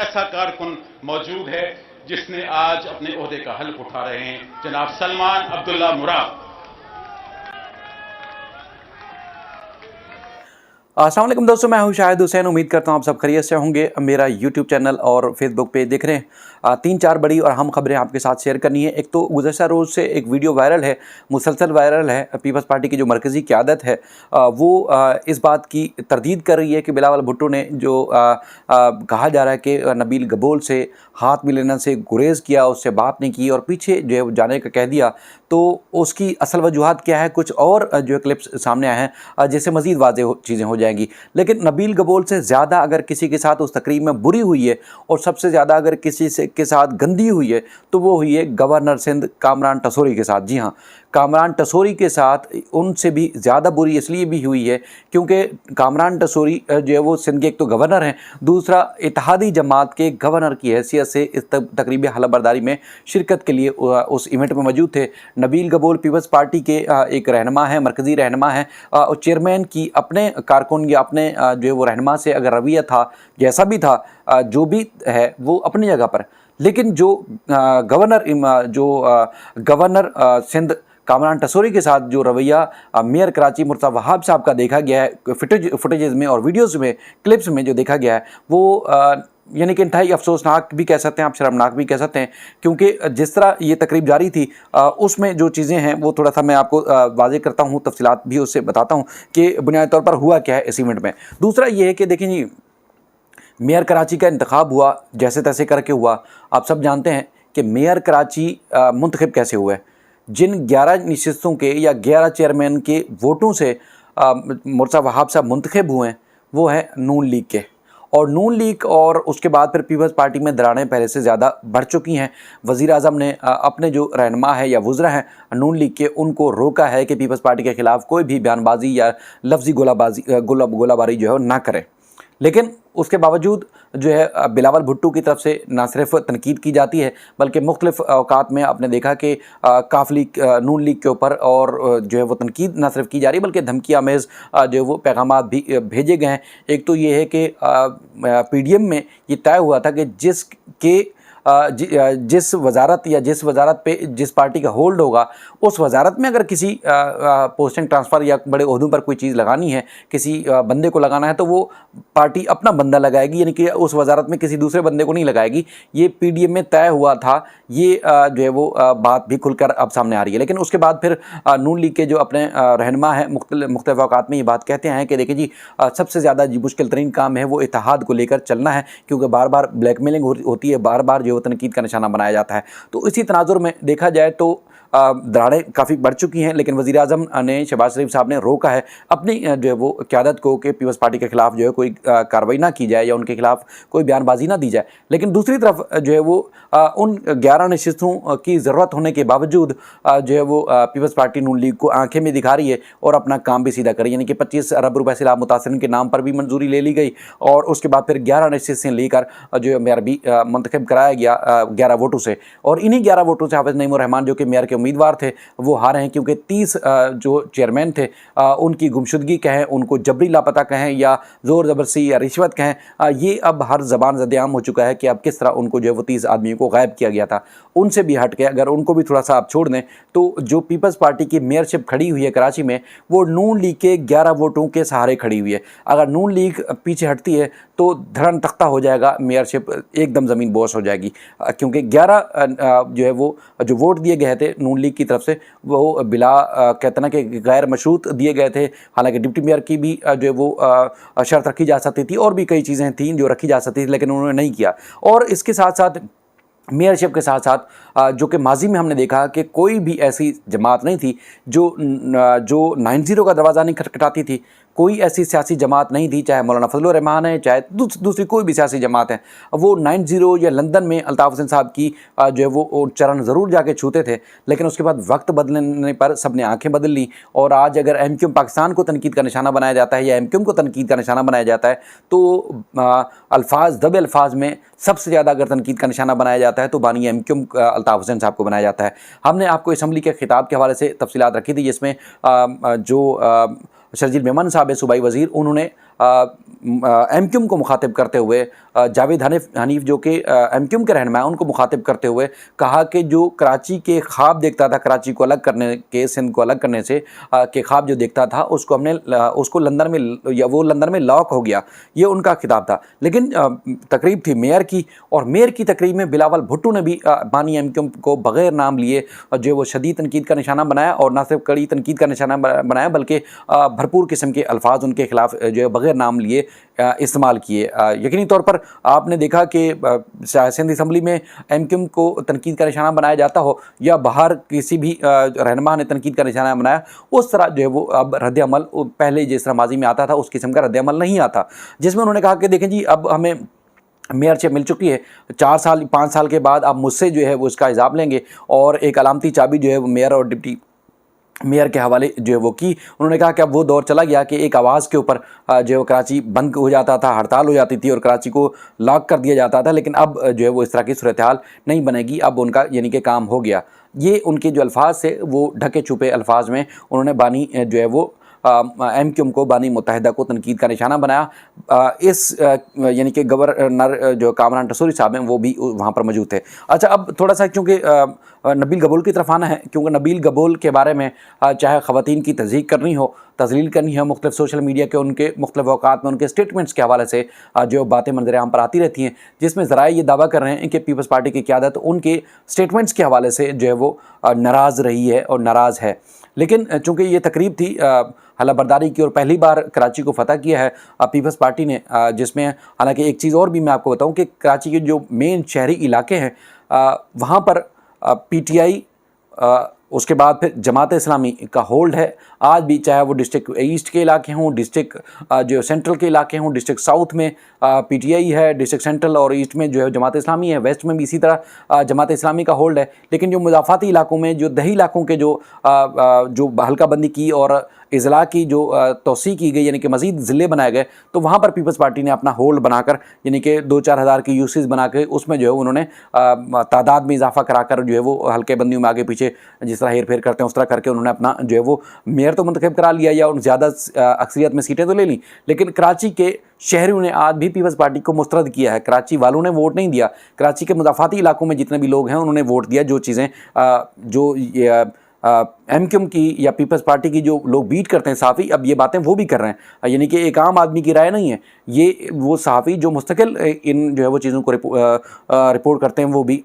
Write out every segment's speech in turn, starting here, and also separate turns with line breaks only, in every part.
ऐसा कारकुन मौजूद है जिसने आज अपने ओहदे का हल्फ उठा रहे हैं, जनाब सलमान अब्दुल्ला मुराद।
अस्सलाम वालेकुम दोस्तों, मैं हूं शाहिद हुसैन। उम्मीद करता हूं आप सब खैरियत से होंगे। मेरा यूट्यूब चैनल और फेसबुक पेज देख रहे हैं। 3-4 बड़ी और अहम खबरें आपके साथ शेयर करनी है। एक तो गुज़श्ता रोज़ से एक वीडियो वायरल है, मुसलसल वायरल है। पीपल्स पार्टी की जो मरकज़ी क़यादत है वो इस बात की तरदीद कर रही है कि बिलावल भुट्टो ने जो कहा जा रहा है कि नबील गबोल से हाथ मिलाने से गुरेज़ किया, उससे बात नहीं की और पीछे जो है जाने का कह दिया, तो उसकी असल वजूहत क्या है, कुछ और जो है क्लिप्स सामने आए हैं जिससे मज़ीद वाज़ेह चीज़ें हो जाएंगी। लेकिन नबील गबोल से ज़्यादा अगर किसी के साथ उस तकरीब में बुरी हुई है और सबसे ज़्यादा अगर किसी से के साथ गंदी हुई है तो वो हुई है गवर्नर सिंध कामरान टसोरी के साथ। जी हाँ, कामरान टसोरी के साथ उनसे भी ज़्यादा बुरी इसलिए भी हुई है क्योंकि कामरान टसोरी जो है वो सिंध के एक तो गवर्नर हैं, दूसरा इत्तेहादी जमात के गवर्नर की हैसियत से इस तकरीब हलफबरदारी में शिरकत के लिए उस इवेंट में मौजूद थे। नबील गबोल पीपल्स पार्टी के एक रहनुमा है, मरकज़ी रहनुमा है और चेयरमैन की अपने कारकुन या अपने जो है वो रहनुमा से अगर रवैया था, जैसा भी था, जो भी है वो अपनी जगह पर। लेकिन जो गवर्नर सिंध कामरान टसोरी के साथ जो रवैया मेयर कराची मुर्तज़ा वहाब साहब का देखा गया है फुटेजेस में और वीडियोज़ में, क्लिप्स में जो देखा गया है वो यानी कि इंतहाई अफसोसनाक भी कह सकते हैं आप, शर्मनाक भी कह सकते हैं। क्योंकि जिस तरह ये तकरीब जारी थी उसमें जो चीज़ें हैं वो थोड़ा सा मैं आपको वाज़ेह करता हूँ, तफसीलात भी उससे बताता हूँ कि बुनियादी तौर पर हुआ क्या है इस इवेंट में। दूसरा ये है कि देखिए जी, मेयर कराची का इंतखाब हुआ, जैसे तैसे करके हुआ। आप सब जानते हैं कि मेयर कराची मुंतखब कैसे हुआ है। जिन 11 नशिस्तों के या 11 चेयरमैन के वोटों से मुर्तज़ा वहाब साहब मुंतखब हुए हैं वो हैं नून लीग के, और नून लीग और उसके बाद फिर पीपल्स पार्टी में दरारें पहले से ज़्यादा बढ़ चुकी हैं। वज़ीर आज़म ने अपने जो रहनुमा है या वुज़रा हैं नून लीग के, उनको रोका है कि पीपल्स पार्टी के ख़िलाफ़ कोई भी बयानबाजी या लफ्ज़ी गोलाबारी जो है ना करें। लेकिन उसके बावजूद जो है बिलावल भुट्टो की तरफ से ना सिर्फ तनकीद की जाती है बल्कि मुख्तलिफ़ औकात में आपने देखा कि काफ़ी नून लीग के ऊपर और जो है वो तनकीद ना सिर्फ की जा रही है बल्कि धमकी आमेज़ जो है वो पैगामात भी भेजे गए हैं। एक तो ये है कि PDM में ये तय हुआ था कि जिस वजारत या जिस वजारत पे जिस पार्टी का होल्ड होगा उस वजारत में अगर किसी पोस्टिंग ट्रांसफ़र या बड़े ओहदों पर कोई चीज़ लगानी है, किसी बंदे को लगाना है, तो वो पार्टी अपना बंदा लगाएगी, यानी कि उस वजारत में किसी दूसरे बंदे को नहीं लगाएगी। ये PDM में तय हुआ था। ये जो है वो बात भी खुलकर अब सामने आ रही है। लेकिन उसके बाद फिर नून लीग के जो अपने रहनुमा हैं मुख्तलिफ़ औकात में ये बात कहते हैं कि देखिए जी, सबसे ज़्यादा मुश्किल तरीन काम है वो इत्तेहाद को लेकर चलना है, क्योंकि बार बार ब्लैकमेलिंग होती है, बार बार वो तनकीद का निशाना बनाया जाता है। तो इसी तनाजुर में देखा जाए तो दरारें काफ़ी बढ़ चुकी हैं, लेकिन वज़ीर आज़म ने, शहबाज शरीफ साहब ने रोका है अपनी जो है वो क़यादत को कि पीपल्स पार्टी के ख़िलाफ़ जो है कोई कार्रवाई ना की जाए या उनके खिलाफ़ कोई बयानबाजी ना दी जाए। लेकिन दूसरी तरफ जो है वो उन 11 नशिस्तों की ज़रूरत होने के बावजूद जो है वो पीपल्स पार्टी नून लीग को आंखें में दिखा रही है और अपना काम भी सीधा कर रही है। यानी कि 25 अरब रुपए सैलाब मुतासिरीन के नाम पर भी मंजूरी ले ली गई और उसके बाद फिर 11 नशिस्तें लेकर जो है मेयर भी मुंतखब कराया गया 11 वोटों से, और इन्हीं 11 वोटों से हाफिज़ नईमुर रहमान जो कि मेयर के उम्मीदवार थे वो हारे हैं, क्योंकि 30 जो चेयरमैन थे उनकी गुमशुदगी कहें, उनको जबरी लापता कहें या ज़ोर ज़बरदस्ती या रिश्वत कहें, ये अब हर ज़बान ज़देआम हो चुका है कि अब किस तरह उनको जो है वो 30 आदमियों को गायब किया गया था। उनसे भी हट के अगर उनको भी थोड़ा सा आप छोड़ दें तो जो पीपल्स पार्टी की मेयरशिप खड़ी हुई है कराची में वो नून लीग के 11 वोटों के सहारे खड़ी हुई है। अगर नून लीग पीछे हटती है तो धड़न तख्ता हो जाएगा, मेयरशिप एकदम ज़मीन बोस हो जाएगी, क्योंकि 11 जो है वो जो वोट दिए गए थे नून लीग की तरफ से वो बिला कहते ना कि गैर मशरूत दिए गए थे। हालांकि डिप्टी मेयर की भी जो है वो शर्त रखी जा सकती थी और भी कई चीज़ें थीं जो रखी जा सकती थी, लेकिन उन्होंने नहीं किया। और इसके साथ साथ मेयरशिप के साथ साथ जो कि माजी में हमने देखा कि कोई भी ऐसी जमात नहीं थी जो 90 का दरवाज़ा नहीं खटखटाती थी। कोई ऐसी सियासी जमात नहीं थी, चाहे मौलाना फजलुर रहमान है, चाहे दूसरी कोई भी सियासी जमात है, वो 90 या लंदन में अल्ताफ़ हुसैन साहब की जो है वो चरण ज़रूर जाके छूते थे। लेकिन उसके बाद वक्त बदलने पर सब ने आँखें बदल ली और आज अगर MQM पाकिस्तान को तनकीद का निशाना बनाया जाता है या MQM को तनकीद का निशाना बनाया जाता है तो दबे अल्फाज में सबसे ज़्यादा अगर तनकीद का निशाना बनाया जाता है तो बानी MQM अल्ताफ़ हुसैन साहब को बनाया जाता है। हमने आपको असम्बली के खिताब के हवाले से तफसीलात रखी थी, जिसमें जो शर्जील मेमन साहब है सूबाई वज़ीर, उन्होंने एमक्यूएम को मुखातिब करते हुए जावेद हनीफ जो कि एमक्यूएम के रहनुमा हैं, उनको मुखातिब करते हुए कहा कि जो कराची के ख्वाब देखता था, कराची को अलग करने के, सिंध को अलग करने से के ख्वाब जो देखता था, उसको हमने उसको लंदन में, या वो लंदन में लॉक हो गया, ये उनका खिताब था। लेकिन तकरीब थी मेयर की, और मेयर की तकरीब में बिलावल भुट्टो ने भी बानी एमक्यूएम को बग़ैर नाम लिए जो वो शदीद तनकीद का निशाना बनाया, और ना सिर्फ कड़ी तनकीद का निशाना बनाया बल्कि भरपूर किस्म के अल्फाज उनके खिलाफ जो है बग़ैर नाम लिए इस्तेमाल किए। यकीनी तौर पर आपने देखा कि सिंध असम्बली में एमक्यूएम को तनकीद का निशाना बनाया जाता हो, या बाहर किसी भी रहनुमा ने तनकीद का निशाना बनाया, उस तरह जो है वो अब रद्द-ए-अमल पहले जिस तरह माजी में आता था उस किस्म का रद्द-ए-अमल नहीं आता, जिसमें उन्होंने कहा कि देखें जी, अब हमें मेयरशिप मिल चुकी है, 4 साल 5 साल के बाद आप मुझसे जो है वो इसका हिसाब लेंगे, और एक अलामती चाबी जो है वो मेयर और डिप्टी मेयर के हवाले जो है वो की। उन्होंने कहा कि अब वो दौर चला गया कि एक आवाज़ के ऊपर जो है कराची बंद हो जाता था, हड़ताल हो जाती थी और कराची को लॉक कर दिया जाता था, लेकिन अब जो है वो इस तरह की सूरत हाल नहीं बनेगी। अब उनका यानी कि काम हो गया। ये उनके जो अल्फाज थे वो ढके छुपे अल्फाज में उन्होंने बानी जो है वो एमक्यूएम को बानी मुत्तहिदा को तनकीद का निशाना बनाया। इस यानी कि गवर्नर जो कामरान टसूरी साहब हैं वो भी वहाँ पर मौजूद थे। अच्छा, अब थोड़ा सा चूँकि नबील गबोल की तरफ आना है, क्योंकि नबील गबोल के बारे में चाहे ख़वातीन की तज़हीक करनी हो, तज़लील करनी है, मुख्तलिफ़ सोशल मीडिया के उनके मुख्तलिफ़ औक़ात में उनके स्टेटमेंट्स के हवाले से जो बातें मंज़र आम पर आती रहती हैं, जिसमें ज़राए ये दावा कर रहे हैं कि पीपल्स पार्टी की क़यादत उनके स्टेटमेंट्स के हवाले से जो है वो नाराज़ रही है और नाराज़ है। लेकिन चूँकि ये तकरीब थी हल्ला बर्दारी की और पहली बार कराची को फ़तह किया है पीपल्स पार्टी ने, जिसमें हालांकि एक चीज़ और भी मैं आपको बताऊं कि कराची के जो मेन शहरी इलाके हैं वहाँ पर पीटीआई, उसके बाद फिर जमात इस्लामी का होल्ड है आज भी, चाहे वो डिस्ट्रिक्ट ईस्ट के इलाके हों, डिस्ट्रिक्ट जो सेंट्रल के इलाके हों, डिस्ट्रिक्ट साउथ में पीटीआई है, डिस्ट्रिक्ट सेंट्रल और ईस्ट में जो है जमात इस्लामी है, वेस्ट में भी इसी तरह जमात इस्लामी का होल्ड है। लेकिन जो मुज़ाफ़ाती इलाकों में, जो दही इलाकों के जो हल्काबंदी की और इज़ला की जो तोसी की गई, यानी कि मज़ीद ज़िले बनाए गए, तो वहाँ पर पीपल्स पार्टी ने अपना होल्ड बनाकर यानी कि 2-4 हज़ार की यूसीज बना के उसमें जो है उन्होंने तादाद में इजाफा कराकर जो है वो हल्के बंदियों में आगे पीछे जिस तरह हेर फेर करते हैं उस तरह करके उन्होंने अपना जो है वो मेयर तो मुंतखब करा लिया, या उन ज़्यादा अक्सरियत में सीटें तो ले ली। लेकिन कराची के शहरियों ने आज भी पीपल्स पार्टी को मुस्तरद किया है। कराची वालों ने वोट नहीं दिया, कराची के मुज़ाफ़ाती इलाकों में जितने भी लोग हैं उन्होंने वोट दिया। जो चीज़ें जो एमक्यूएम की या पीपल्स पार्टी की जो लोग बीट करते हैं सहाफ़ी, अब ये बातें वो भी कर रहे हैं, यानी कि एक आम आदमी की राय नहीं है, ये वो सहाफ़ी जो मुस्तकिल इन जो है वो चीज़ों को रिपोर्ट करते हैं वो भी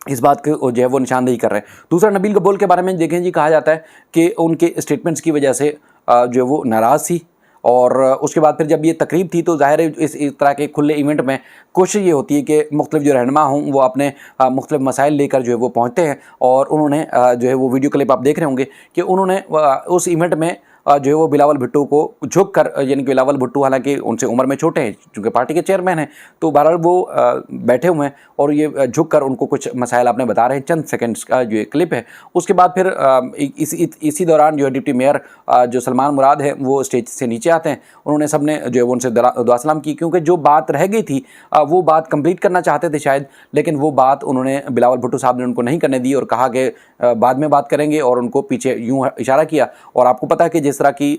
इस बात को जो है वो निशानदेही कर रहे हैं। दूसरा, नबील गबोल के बारे में देखें जी, कहा जाता है कि उनके स्टेटमेंट्स की वजह से जो है वो नाराज़ थी, और उसके बाद फिर जब ये तकरीब थी तो ज़ाहिर है इस तरह के खुले इवेंट में कोशिश ये होती है कि मुख्तलिफ जो रहनुमा हों वो अपने मुख्तलिफ मसाइल लेकर जो है वो पहुँचते हैं, और उन्होंने जो है वो वीडियो क्लिप आप देख रहे होंगे कि उन्होंने उस इवेंट में जो है वो बिलावल भुट्टो को झुक कर, यानी कि बिलावल भुट्टो हालांकि उनसे उम्र में छोटे हैं चूँकि पार्टी के चेयरमैन हैं, तो बहरहाल वो बैठे हुए हैं और ये झुक कर उनको कुछ मसाइल आपने बता रहे हैं। चंद सेकंड्स का जो ये क्लिप है, उसके बाद फिर इसी दौरान जो है डिप्टी मेयर जो सलमान मुराद है वो स्टेज से नीचे आते हैं। उन्होंने सबने जो है वो उनसे दुआ सलाम की, क्योंकि जो बात रह गई थी वो बात कंप्लीट करना चाहते थे शायद, लेकिन वो बात उन्होंने बिलावल भुट्टो साहब ने उनको नहीं करने दी और कहा कि बाद में बात करेंगे, और उनको पीछे यूँ इशारा किया। और आपको पता है कि जिस तरह की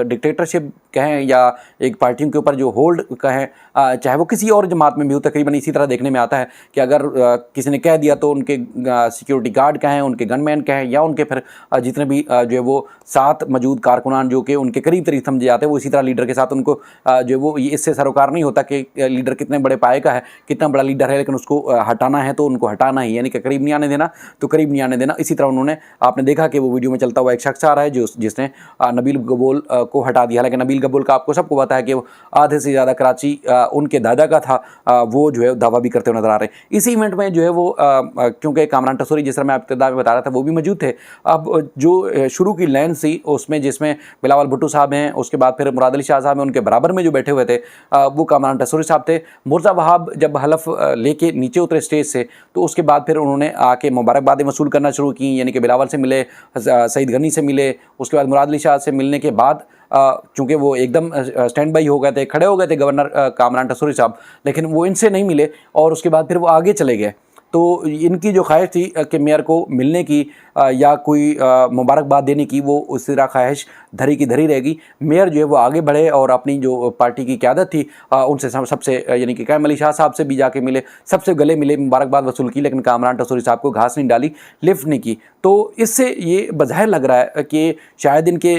डिक्टेटरशिप कहें या एक पार्टियों के ऊपर जो होल्ड कहें, चाहे वो किसी और जमात में भी हो, तकरीबन इसी तरह देखने में आता है कि अगर किसी ने कह दिया तो उनके सिक्योरिटी गार्ड कहें, उनके गनमैन कहें, या उनके फिर जितने भी जो है वो साथ मौजूद कारकुनान जो कि उनके करीब समझे जाते हैं, वो इसी तरह लीडर के साथ उनको जो वो इससे सरोकार नहीं होता कि लीडर कितने बड़े पाए का है, कितना बड़ा लीडर है, लेकिन उसको हटाना है तो उनको हटाना ही, यानी कि करीब नहीं आने देना तो करीब नहीं आने देना। इसी तरह उन्होंने, आपने देखा कि वो वीडियो में चलता हुआ एक शख्स आ रहा है जिसने नबील गबोल को हटा दिया। हालांकि नबील गबोल का आपको सबको पता है कि वो आधे से ज़्यादा कराची उनके दादा का था, वो जो है दावा भी करते हुए नजर आ रहे हैं। इसी इवेंट में जो है वो क्योंकि कामरान टसूरी जिस तरह मैं इब्तिदा में बता रहा था वो भी मौजूद थे। अब जो शुरू की लाइन थी उसमें जिसमें बिलावल भुट्टो साहब हैं, उसके बाद फिर मुराद अली शाह साहब हैं, उनके बराबर में जो बैठे हुए थे वो कामरान टसूरी साहब थे। मुर्जा वहाब जब हलफ लेके नीचे उतरे स्टेज से, तो उसके बाद फिर उन्होंने आके मुबारकबादें वसूल करना शुरू की, यानी कि बिलावल से मिले, सईद गनी से मिले, उसके बाद मुराद अली शाह से मिलने के बाद चूँकि वो एकदम स्टैंड बाई हो गए थे, खड़े हो गए थे गवर्नर कामरान टसूरी साहब, लेकिन वो इनसे नहीं मिले और उसके बाद फिर वो आगे चले गए। तो इनकी जो ख्वाहिश थी कि मेयर को मिलने की या कोई मुबारकबाद देने की, वो उस तरह ख्वाहिश धरी की धरी रहेगी। मेयर जो है वो आगे बढ़े और अपनी जो पार्टी की क़यादत थी उनसे सबसे यानी कि कैम अली शाह साहब से भी जाके मिले, सबसे गले मिले, मुबारकबाद वसूल की, लेकिन कामरान टसूरी साहब को घास नहीं डाली, लिफ्ट नहीं की। तो इससे ये बज़ाहिर लग रहा है कि शायद इनके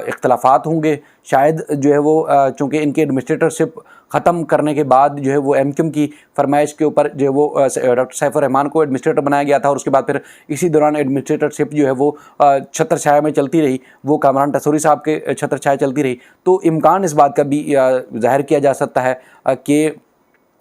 इख्तलाफात होंगे, शायद जो है वो चूँकि इनकी एडमिनिस्ट्रेटरशिप ख़त्म करने के बाद जो है वो एमक्यूएम की फरमाइश के ऊपर जो है वो डॉक्टर सैफुर रहमान को एडमिनिस्ट्रेटर बनाया गया था और उसके बाद फिर इसी दौरान एडमिनिस्ट्रेटरशिप जो है वो छत्र छाया में चलती रही, वो कामरान टसूरी साहब के छत्र छाया चलती रही। तो इम्कान इस बात का भी ज़ाहिर किया जा सकता है कि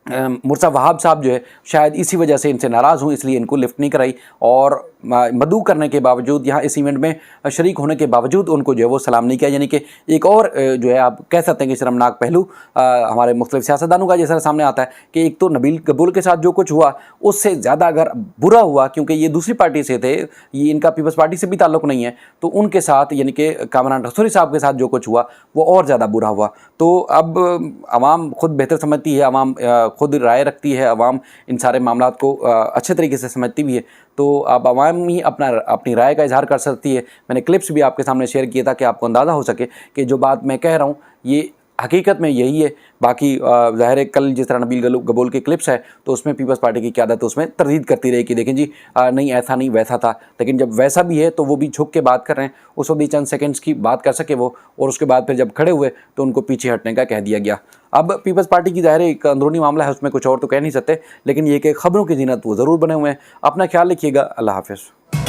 मुर्सा वहाब साहब जो है शायद इसी वजह से इनसे नाराज़ हूँ, इसलिए इनको लिफ्ट नहीं कराई और मदऊ करने के बावजूद, यहाँ इस इवेंट में शरीक होने के बावजूद उनको जो है वो सलाम नहीं किया। यानी कि एक और जो है आप कह सकते हैं कि शर्मनाक पहलू हमारे मुख्तलिफ सियासतदानों का जैसा सामने आता है कि एक तो नबील कबूल के साथ जो कुछ हुआ उससे ज़्यादा अगर बुरा हुआ, क्योंकि ये दूसरी पार्टी से थे, ये इनका पीपल्स पार्टी से भी ताल्लुक़ नहीं है, तो उनके साथ यानी कि कामरान टसूरी साहब के साथ जो कुछ हुआ वो और ज़्यादा बुरा हुआ। तो अब आवाम खुद बेहतर समझती है, आवाम खुद राय रखती है, आवाम इन सारे मामलात को अच्छे तरीके से समझती भी है। तो अब आवाम ही अपनी राय का इजहार कर सकती है। मैंने क्लिप्स भी आपके सामने शेयर किया था कि आपको अंदाज़ा हो सके कि जो बात मैं कह रहा हूँ ये हकीकत में यही है। बाकी ज़ाहिर है कल जिस तरह नबील कबूल के क्लिप्स है तो उसमें पीपल्स पार्टी की क़यादत उसमें तरदीद करती रही कि देखें जी नहीं ऐसा नहीं वैसा था, लेकिन जब वैसा भी है तो वो भी झुक के बात कर रहे हैं। उस वक्त भी चंद सेकंड्स की बात कर सके वो, और उसके बाद फिर जब खड़े हुए तो उनको पीछे हटने का कह दिया गया। अब पीपल्स पार्टी की ज़ाहिर एक अंदरूनी मामला है, उसमें कुछ और तो कह नहीं सकते, लेकिन ये कि ख़बरों की जीनत वो ज़रूर बने हुए हैं। अपना ख्याल रखिएगा। अल्लाह हाफ़िज़।